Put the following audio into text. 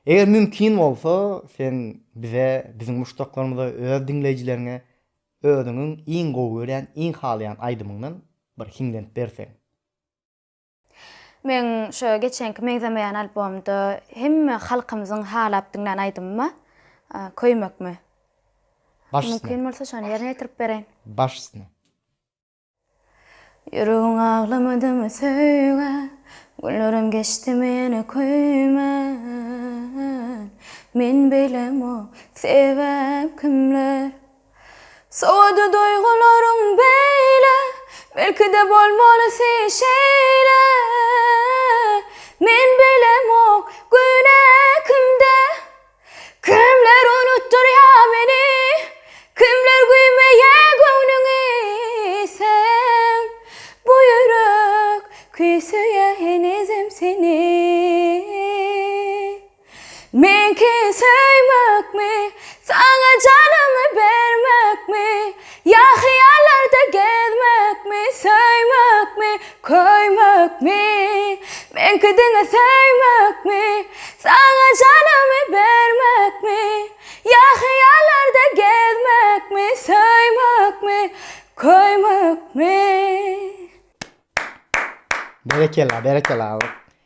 Eger mümkin bolsa sen bize bizim muştaklarymyza öz dinleyijilerine özüňiň iň gowy gören, iň halayan aýdymyňdan bir hiňden berseň. Men şo geçenki meňzemeýän albomda hemme halkymyzyň halap dinlen aýdymmy? Köýmekmi? Başysyna. Mümkin bolsa şonu ýerine ýetirip bereň. Başysyna. Yüreğin ağlamadı mı söyle, günlerim geçti meni koyman. Men bilem o sebep kimler, soğudu duygularım beyle, belki de bolmalı şeyle. Men bilem o güne kimde, kimler unuttur ya beni, kimler güymeye gönlünü sen. Bu yürek küsüye henizim seni. Men ki söymek mi, sana canımı vermek mi, ya hayallarda gezmek mi, söymek mi, koymak mi? Men ki dine söymek mi, sana canımı vermek mi, ya hayallarda gezmek mi, söymek mi, koymak mi? Berekella, berekella.